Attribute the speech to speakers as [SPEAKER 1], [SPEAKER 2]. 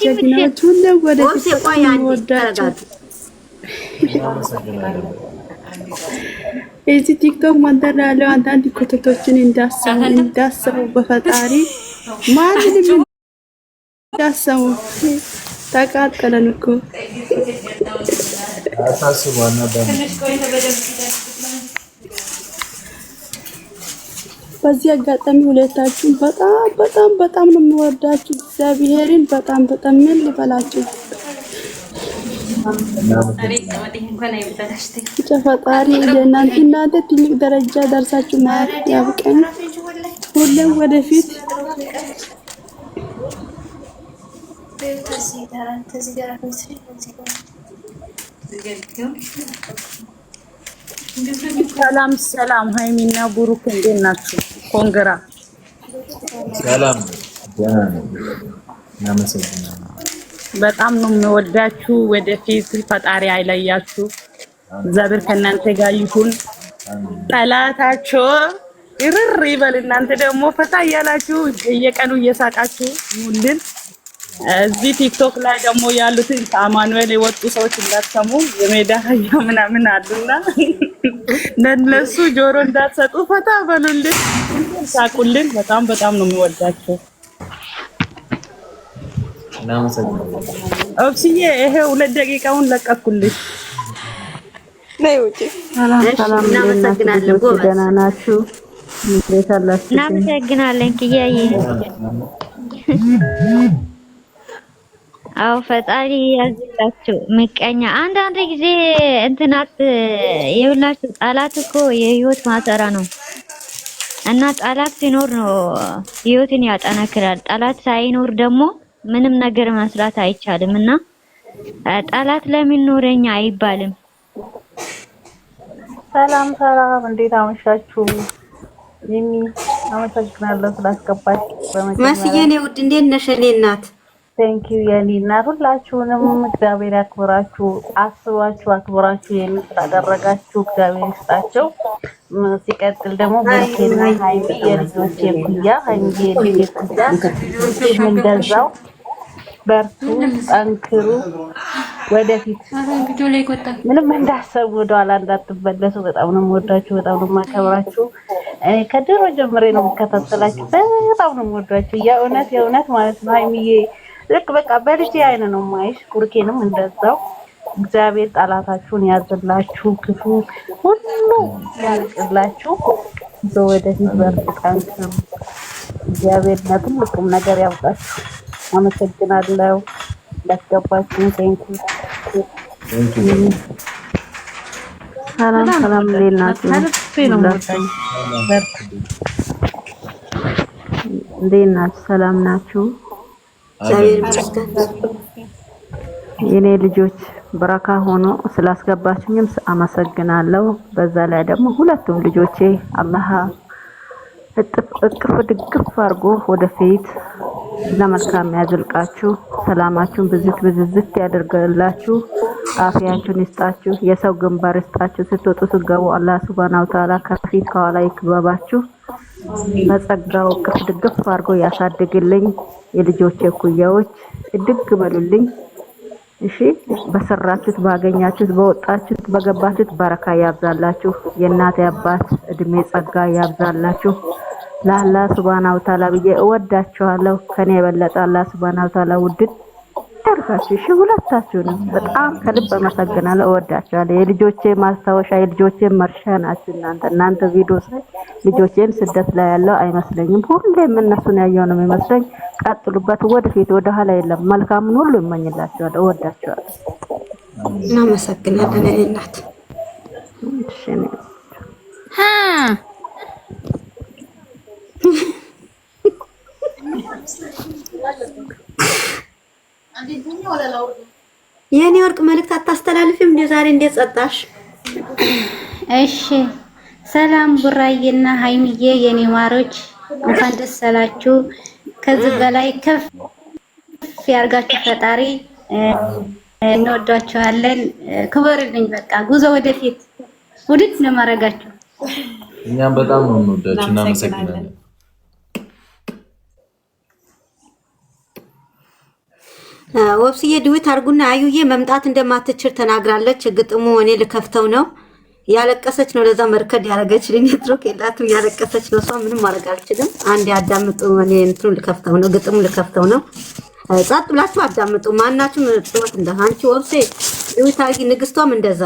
[SPEAKER 1] ጀግናዎች ሁሌም ወደፊት ወዳችሁ እዚህ ቲክቶክ መንደር ያለው አንዳንድ ኮተቶችን እንዳሰቡ በፈጣሪ ማንንም እንዳሰቡ ተቃጠለን እኮ
[SPEAKER 2] አሳስቧና
[SPEAKER 1] በዚህ አጋጣሚ ሁለታችሁን በጣም ነው የምወዳችሁ። እግዚአብሔርን በጣም ምን ልበላችሁ። ፈጣሪ እናንተ ትልቅ ደረጃ ደርሳችሁ ማየት ያብቀን። ሁሌም ወደፊት
[SPEAKER 3] ሰላም ሃይሚና ብሩክ እንዴት ናችሁ? ኮንግራ
[SPEAKER 2] ሰላም
[SPEAKER 3] በጣም ነው የምወዳችሁ። ወደፊት ፈጣሪ አይለያችሁ። እግዚአብሔር ከእናንተ ጋር ይሁን። ጠላታችሁ ይርር ይበል። እናንተ ደግሞ ፈታ እያላችሁ የቀኑ እየሳቃችሁ ሙልን። እዚህ ቲክቶክ ላይ ደግሞ ያሉትን ከአማኑኤል የወጡ ሰዎች እንዳትሰሙ የሜዳ አህያ ምናምን አሉና ለነሱ ጆሮ እንዳትሰጡ። ፈታ በሉልን፣ ሳቁልን። በጣም ነው የምወዳችሁ። ኦብሲዬ ይሄ 2 ደቂቃውን ለቀኩልሽ።
[SPEAKER 4] ሰላም እናመሰግናለን። ደህና ናችሁ? እንዴት አላችሁ?
[SPEAKER 5] እናመሰግናለን ክያዬ። አው ፈጣሪ ያዝላችሁ። ምቀኛ አንዳንድ ጊዜ እንትናት የሁላችሁ ጠላት እኮ የህይወት ማሰራ ነው እና ጠላት ሲኖር ነው ህይወትን ያጠናክራል። ጠላት ሳይኖር ደግሞ ምንም ነገር መስራት አይቻልም እና ጠላት ለምን ኖረኛ አይባልም።
[SPEAKER 4] ሰላም እንዴት አመሻችሁ? ሚሚ አመሰግናለሁ ስላስገባች።
[SPEAKER 6] መስዬ ነው ውድ እንዴት ነሽ? እኔ እናት
[SPEAKER 4] ቴንክ ዩ የኔ እናት። ሁላችሁንም እግዚአብሔር ያክብራችሁ። አስባችሁ አክብራችሁ የምታደረጋችሁ እግዚአብሔር ይስጣቸው። ሲቀጥል ደግሞ በርኬና ሃይሚ የልጆቼ ኩያ ሃይሚ የልጆቼ ኩያ እንደዛው በርቱ፣ ጠንክሩ፣ ወደፊት ምንም እንዳሰቡ ወደኋላ እንዳትመለሱ። በጣም ነው የምወዳችሁ፣ በጣም ነው የማከብራችሁ። እኔ ከድሮ ጀምሬ ነው የምከታተላችሁ። በጣም ነው የምወዳችሁ የእውነት ማለት ነው። ሃይሚዬ ልክ በቃ በልጅ አይነ ነው ማይሽ። ቁርኬንም እንደዛው እግዚአብሔር ጠላታችሁን ያዝላችሁ፣ ክፉ ሁሉ ያልቅላችሁ። ወደፊት በርቱ፣ ጠንክሩ። እግዚአብሔር ለትልቁም ነገር ያውጣችሁ። አመሰግናለሁ ለተገባችሁ። ቴንኩ ሰላም ለናችሁ። እንዴት ናችሁ? ሰላም ናችሁ? የኔ ልጆች በረካ ሆኖ ስላስገባችሁኝም አመሰግናለሁ። በዛ ላይ ደግሞ ሁለቱም ልጆቼ አላህ እቅፍ ድግፍ አድርጎ ወደፊት ለመልካም ያዝልቃችሁ። ሰላማችሁን ብዝት ያደርግላችሁ። አፍያችሁን ይስጣችሁ። የሰው ግንባር ይስጣችሁ። ስትወጡ ስትገቡ አላህ ሱብሃነሁ ወተዓላ ከፊት ከኋላ ይክበባችሁ። በጸጋው እቅፍ ድግፍ አድርጎ ያሳድግልኝ። የልጆቼ ኩያዎች እድግ በሉልኝ። እሺ በሰራችሁት ባገኛችሁት በወጣችሁት በገባችሁት በረካ ያብዛላችሁ። የእናት አባት እድሜ ጸጋ ያብዛላችሁ። ለአላህ ሱብሃነሁ ወተዓላ ብዬ እወዳችኋለሁ። ከኔ የበለጠ አላህ ሱብሃነሁ ወተዓላ ውድድ ያርጋችሁ። እሺ ሁለታችሁንም በጣም ከልብ አመሰግናለሁ፣ እወዳችኋለሁ። የልጆቼ ማስታወሻ የልጆቼ መርሻ ናችሁ እናንተ ቪዲዮ ሳይ ልጆቼን ስደት ላይ ያለው አይመስለኝም። ሁሌም እነሱን ያየው ነው የሚመስለኝ። ቀጥሉበት፣ ወደፊት ወደ ኋላ የለም። መልካምን ሁሉ እመኝላችኋለሁ፣ እወዳችኋለሁ።
[SPEAKER 6] እናመሰግናለን እናት።
[SPEAKER 4] እሺ
[SPEAKER 6] የኔ ወርቅ መልእክት አታስተላልፍም እንዴ ዛሬ? እንዴት ጸጣሽ?
[SPEAKER 7] እሺ ሰላም ቡራዬና ሃይሚዬ የኔ ማሮች እንኳን ደስ አላችሁ። ከዚህ በላይ ከፍ ያርጋችሁ ፈጣሪ። እንወዳችኋለን። ክበርልኝ። በቃ ጉዞ ወደፊት ውድድ ነው ማረጋችሁ።
[SPEAKER 2] እኛም በጣም ነው እንወዳችሁ። እናመሰግናለን።
[SPEAKER 6] ወብስዬ ድዊት አርጉና አዩዬ መምጣት እንደማትችል ተናግራለች። ግጥሙ እኔ ልከፍተው ነው ያለቀሰች ነው። ለዛ መርከድ ያረገችልኝ ኔትወርክ የላትም። ያለቀሰች ነው። እሷ ምንም ማድረግ አልችልም። አንድ ያዳምጡ። እኔ እንትኑ ልከፍተው ነው። ግጥሙ ልከፍተው ነው። ጻጥ ብላችሁ አዳምጡ። ማናችሁም ጥወት እንደ አንቺ ወብሴ ድዊት አርጊ። ንግስቷም እንደዛ